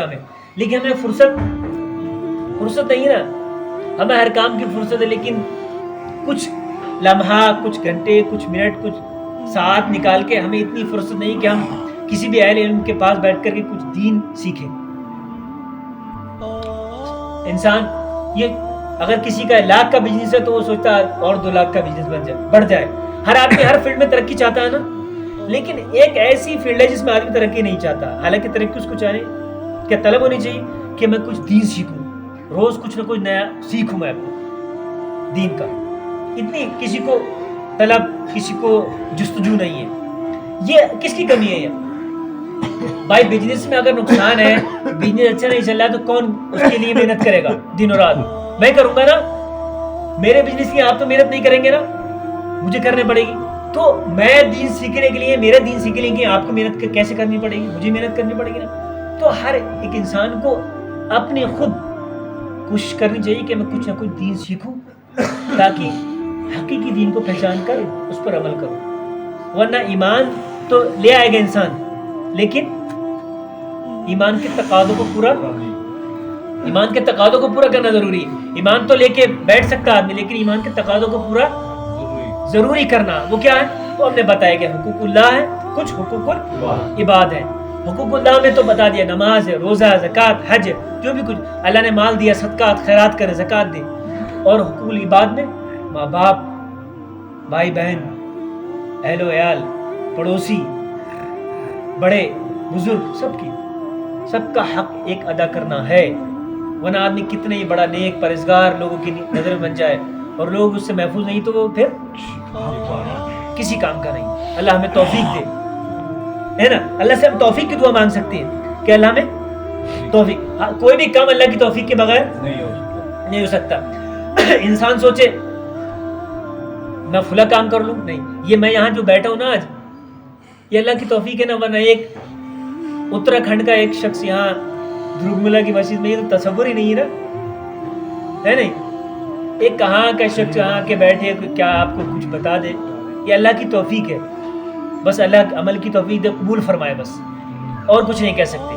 میں، لیکن ہمیں فرصت نہیں نا. ہمیں ہر کام کی فرصت ہے، لیکن کچھ لمحہ، کچھ گھنٹے، کچھ منٹ، کچھ ساعت نکال کے ہمیں اتنی فرصت نہیں کہ ہم کسی بھی اہل علم کے پاس بیٹھ کر کے کچھ دین سیکھیں. انسان یہ اگر کسی کا 1 لاکھ کا بزنس ہے تو وہ سوچتا ہے اور 2 لاکھ کا بزنس بڑھ جائے. ہر آدمی ہر فیلڈ میں ترقی چاہتا ہے نا، لیکن ایک ایسی فیلڈ ہے جس میں آدمی ترقی نہیں چاہتا. حالانکہ ترقی اس کو چاہے کیا طلب ہونی چاہیے کہ میں کچھ دین سیکھوں، روز کچھ نہ کچھ نیا سیکھوں میں اپنے دین کا. اتنی کسی کو طلب، کسی کو جستجو نہیں ہے. یہ کس کی کمی ہے؟ یہ بھائی بزنس میں اگر نقصان ہے، بزنس اچھا نہیں چل رہا تو کون اس کے لیے محنت کرے گا دن اور رات؟ میں کروں گا نا. میرے بزنس کی آپ تو محنت نہیں کریں گے نا، مجھے کرنی پڑے گی. تو میں دین سیکھنے کے لیے، میرے دین سیکھنے کے لیے آپ کو محنت کیسے کرنی پڑے گی؟ مجھے محنت کرنی پڑے گی نا. تو ہر ایک انسان کو اپنے خود کوشش کرنی چاہیے کہ میں کچھ نہ کچھ دین سیکھوں تاکہ حقیقی دین کو پہچان کر اس پر عمل کروں. ورنہ ایمان تو لے آئے گا انسان، لیکن ایمان کے تقاضوں کو پورا کرنا ضروری ہے. ایمان تو لے کے بیٹھ سکتا آدمی، لیکن ایمان کے تقاضوں کو پورا ضروری کرنا. وہ کیا ہے؟ وہ ہم نے بتایا کہ حقوق اللہ ہے، کچھ حقوق العباد ہے. حقوق اللہ میں تو بتا دیا، نماز ہے، روزہ، زکوٰۃ، حج، جو بھی کچھ اللہ نے مال دیا، صدقات خیرات کرے، زکوٰۃ دے. اور حقوق العباد میں ماں باپ، بھائی بہن، اہل و عیال، پڑوسی، بڑے بزرگ، سب کا حق ایک ادا کرنا ہے. ورنہ آدمی کتنے ہی بڑا نیک پرہیزگار لوگوں کی نظر میں بن جائے اور لوگ اس سے محفوظ نہیں تو وہ پھر کسی کام کا نہیں. اللہ ہمیں توفیق دے، ہے نا. اللہ سے ہم توفیق کی دعا مانگ سکتے ہیں کہ اللہ ہمیں توفیق. کوئی بھی کام اللہ کی توفیق کے بغیر نہیں ہو سکتا. انسان سوچے میں فلاں کام کر لوں، نہیں، یہ میں یہاں جو بیٹھا ہوں نا آج، یہ اللہ کی توفیق ہے نا. ورنہ ایک اتراکھنڈ کا ایک شخص یہاں دھرگملا کی مسجد میں، یہ تو تصور ہی نہیں ہے نہیں. ایک کہاں کا شخص یہاں کے بیٹھے کیا آپ کو کچھ بتا دے؟ یہ اللہ کی توفیق ہے. بس اللہ عمل کی توفیق دے، قبول فرمائے، بس اور کچھ نہیں کہہ سکتے.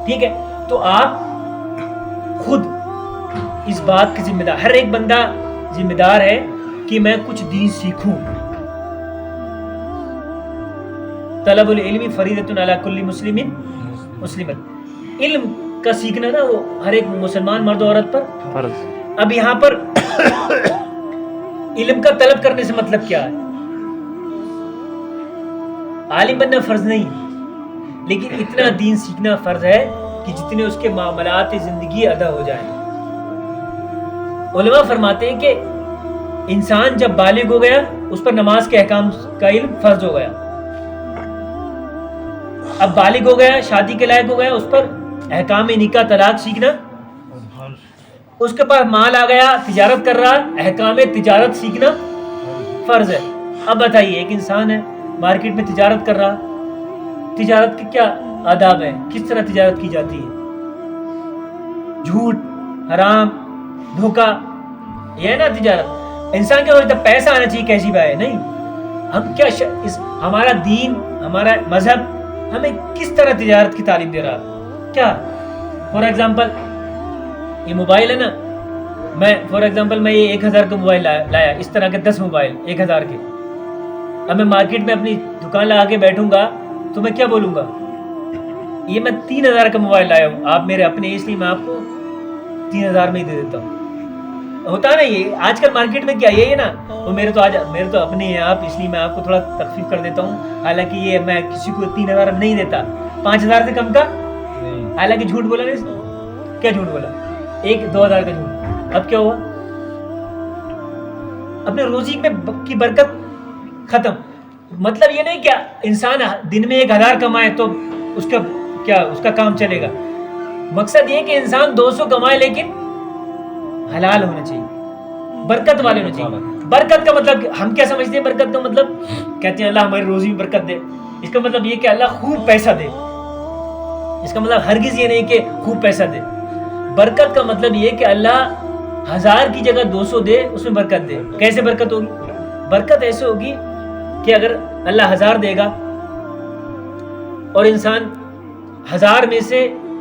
ٹھیک ہے، تو آپ خود اس بات کی ذمہ دار، ہر ایک بندہ ذمہ دار ہے کہ میں کچھ دین سیکھوں. طلب العلم فریضۃ علی کل مسلمت. علم کا سیکھنا نا وہ ہر ایک مسلمان مرد و عورت پر فرض. اب یہاں پر علم کا طلب کرنے سے مطلب کیا ہے؟ عالم بننا فرض نہیں، لیکن اتنا دین سیکھنا فرض ہے کہ جتنے اس کے معاملات زندگی ادا ہو جائیں. علماء فرماتے ہیں کہ انسان جب بالغ ہو گیا اس پر نماز کے احکام کا علم فرض ہو گیا. اب بالغ ہو گیا، شادی کے لائق ہو گیا، اس پر احکام نکاح طلاق سیکھنا. اس کے پاس مال آ گیا، تجارت کر رہا، احکام تجارت سیکھنا فرض ہے. اب بتائیے، ایک انسان ہے مارکیٹ میں تجارت کر رہا، تجارت کے کیا آداب ہیں؟ کس طرح تجارت کی جاتی ہے؟ جھوٹ، حرام، دھوکہ، یہ ہے نا تجارت. انسان کیا سوچتا ہے پیسہ آنا چاہیے، کیسی بات ہے؟ نہیں. ہم کیا ہمارا دین، ہمارا مذہب ہمیں کس طرح تجارت کی تعلیم دے رہا؟ کیا فار ایگزامپل یہ موبائل ہے نا، میں یہ 1000 کا موبائل لایا، اس طرح کے 10 موبائل 1000 کے. اب میں مارکیٹ میں اپنی دکان لگا کے بیٹھوں گا تو میں کیا بولوں گا؟ یہ میں 3000 کا موبائل لایا ہوں، آپ میرے اپنے، اس لیے میں آپ کو 3000 میں ہی دے دیتا ہوں. ہوتا ہے نا یہ آج کل مارکیٹ میں کیا یہ ہے نا، وہ میرے تو اپنے ہیں آپ، اس لیے میں آپ کو تھوڑا تخفیف کر دیتا ہوں. حالانکہ یہ میں کسی کو 3000 نہیں دیتا، 5000 سے کم کا. حالانکہ جھوٹ بولا نہیں، کیا جھوٹ بولا؟ 2000 کا جھوٹ. اب کیا ہوا؟ اپنے روزی کی برکت ختم. مطلب یہ نہیں کہ انسان دن میں 1000 کمائے تو اس کا کام چلے گا. مقصد یہ کہ انسان 200 کمائے لیکن حلال ہونا چاہیے، برکت والے ہونا چاہیے. برکت کا مطلب ہم کیا سمجھتے ہیں؟ برکت کا مطلب کہتے ہیں اللہ ہماری روزی میں برکت دے. اس کا مطلب یہ کہ اللہ خوب پیسہ دے. اس کا مطلب ہرگز یہ نہیں کہ خوب پیسہ دے. برکت کا مطلب یہ کہ اللہ 1000 کی جگہ 200 دے، اس میں برکت دے. کیسے برکت ہوگی؟ برکت ایسے ہوگی کہ اگر اللہ 1000 دے گا اور انسان 1000 میں سے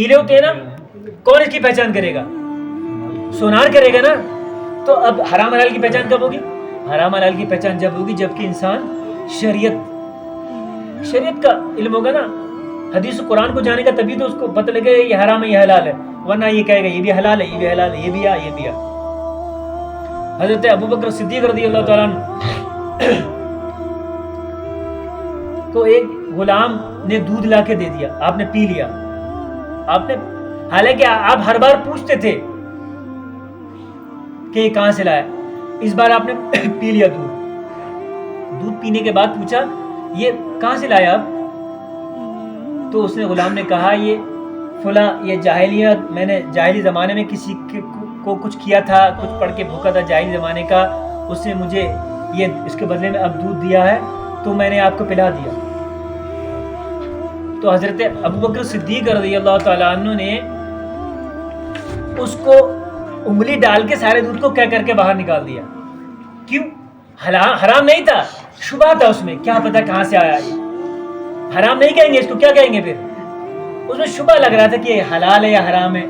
پیلے ہوتے ہیں نا, کون اس کی پہچان کرے گا؟ سونار کرے گا نا. تو اب حرام حلال کی پہچان کب ہوگی؟ حرام حلال کی پہچان جب ہوگی جب کہ انسان شریعت کا علم ہوگا نا, حدیث و قرآن کو جانے کا, تبھی تو اس کو پتہ لگے یہ حرام ہے یہ حلال ہے, ورنہ یہ کہے گا یہ بھی حلال ہے یہ بھی حلال ہے, یہ بھی یہ بھی. حضرت ابوبکر صدیق رضی اللہ تعالیٰ عنہ کو ایک غلام نے دودھ لا کے دے دیا, آپ نے پی لیا. آپ نے, حالانکہ آپ ہر بار پوچھتے تھے کہ یہ کہاں سے لایا, اس بار آپ نے پی لیا دودھ پینے کے بعد پوچھا یہ کہاں سے لایا آپ؟ تو اس نے, غلام نے کہا یہ فلاں, یہ جاہلیت, میں نے جاہلی زمانے میں کسی کو کچھ کیا تھا, کچھ پڑھ کے بھوکا تھا جاہلی زمانے کا, اس نے مجھے یہ اس کے بدلے میں اب دودھ دیا ہے تو میں نے آپ کو پلا دیا. تو حضرت ابوبکر صدیق رضی اللہ تعالیٰ عنہ نے اس کو انگلی ڈال کے سارے دودھ کو کہہ کر کے باہر نکال دیا. کیوں؟ حرام نہیں تھا, شبہ تھا اس میں, کیا پتا کہاں سے آیا. حرام نہیں کہیں گے اس کو, کیا کہیں گے پھر؟ اس میں شبہ لگ رہا تھا کہ یہ حلال ہے یا حرام ہے,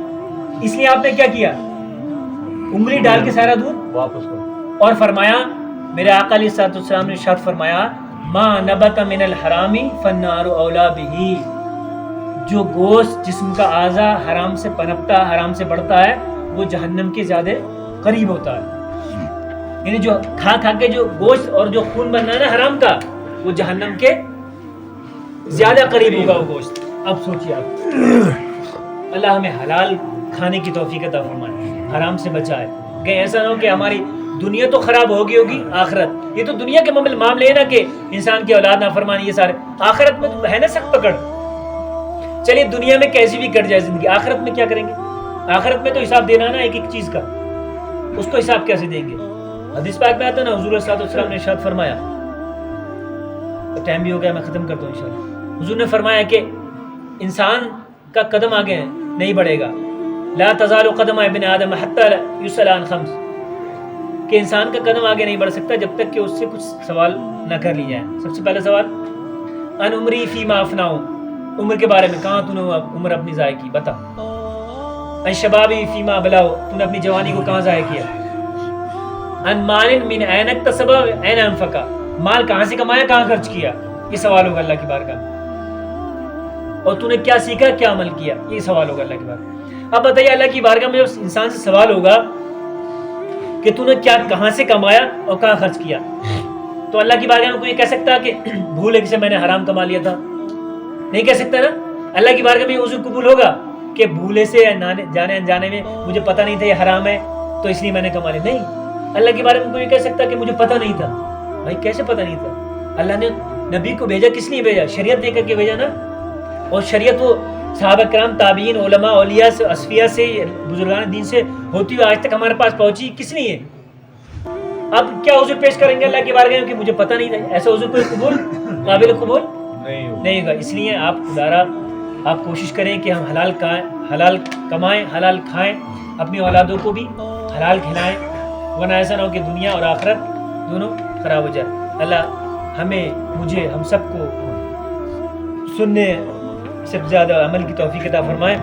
اس لیے آپ نے کیا کیا, انگلی ڈال کے سارا دودھ واپس کرو. اور فرمایا, میرے آقا علیہ الصلوۃ والسلام نے ارشاد فرمایا, ما نبت من الحرام فالنار اولا به, جو گوشت جسم کا اعضا حرام سے پنپتا, حرام سے بڑھتا ہے, وہ جہنم کے زیادہ قریب ہوتا ہے. یعنی جو کھا کے جو گوشت اور جو خون بننا ہے نا حرام کا, وہ جہنم کے زیادہ قریب ہوگا وہ گوشت. اب سوچیے آپ, اللہ ہمیں حلال کھانے کی توفیق عطا فرمائے, حرام سے بچائے. کہ ایسا نہ ہو کہ ہماری دنیا تو خراب ہوگی آخرت. یہ تو دنیا کے معاملے ہے نا کہ انسان کی اولاد نافرمانی, یہ سارے. آخرت میں تو ہے نا سخت پکڑ. چلیے دنیا میں کیسی بھی کٹ جائے زندگی, آخرت میں کیا کریں گے؟ آخرت میں تو حساب دینا نا ایک ایک چیز کا, اس کو حساب کیسے دیں گے؟ حدیث پاک میں آتا نا, حضور صلی اللہ علیہ وسلم نے ارشاد فرمایا, ٹائم بھی ہو گیا میں ختم کرتا ہوں انشاءاللہ. حضور نے فرمایا کہ انسان کا قدم آگے نہیں بڑھے گا, لا تزال قدم ابن آدم حتی یسأل عن خمس, کہ انسان کا قدم آگے نہیں بڑھ سکتا جب تک کہ اس سے کچھ سوال نہ کر لی جائے. سب سے پہلا سوال, ان عمری فیما افناؤ, عمر کے بارے میں, کہاں تو نے عمر اپنی ضائع کی, بتا. ان شبابی فیما بلاؤ, تو نے اپنی جوانی کو کہاں ضائع کیا. ان مال من این اکتسب این انفقا, مال کہاں سے کمایا کہاں خرچ کیا, یہ سوال ہوگا اللہ کی بارگاہ میں. اور تو نے کیا سیکھا کیا عمل کیا, یہ سوال ہوگا اللہ کی بارگاہ میں. اب بتائیے اللہ کی بارگاہ میں جب انسان سے سوال ہوگا کہ تو نے کیا کہاں سے کمایا اور کہاں خرچ کیا, تو اللہ کی بارگاہ میں کوئی کہہ سکتا کہ بھولے سے میں نے حرام کما لیا تھا؟ نہیں کہہ سکتا نا. اللہ کی بارگاہ میں یہ عذر قبول ہوگا کہ بھولے سے جانے انجانے میں مجھے پتہ نہیں تھا یہ حرام ہے تو اس لیے میں نے کما لیا؟ نہیں. اللہ کے بارے میں کوئی کہہ سکتا کہ مجھے پتہ نہیں تھا؟ بھائی کیسے پتہ نہیں تھا؟ اللہ نے نبی کو بھیجا, کس لیے بھیجا؟ شریعت دے کر کے بھیجا نا. اور شریعت وہ صحابہ کرام, تابعین, علماء, اولیاء سے, اصفیاء سے, بزرگان دین سے ہوتی ہوئی آج تک ہمارے پاس پہنچی کس لیے؟ اب کیا عذر پیش کریں گے اللہ کی بارگاہ میں کہ مجھے پتہ نہیں تھا؟ ایسا عذر کوئی قبول, قابل قبول نہیں ہوگا. اس لیے آپ خدارا آپ کوشش کریں کہ ہم حلال کمائیں, حلال کھائیں, اپنی اولادوں کو بھی حلال کھلائیں, ورنہ ایسا نہ ہو کہ دنیا اور آخرت دونوں خراب ہو جائے. اللہ ہمیں, مجھے, ہم سب کو سننے سے زیادہ عمل کی توفیق عطا فرمائے.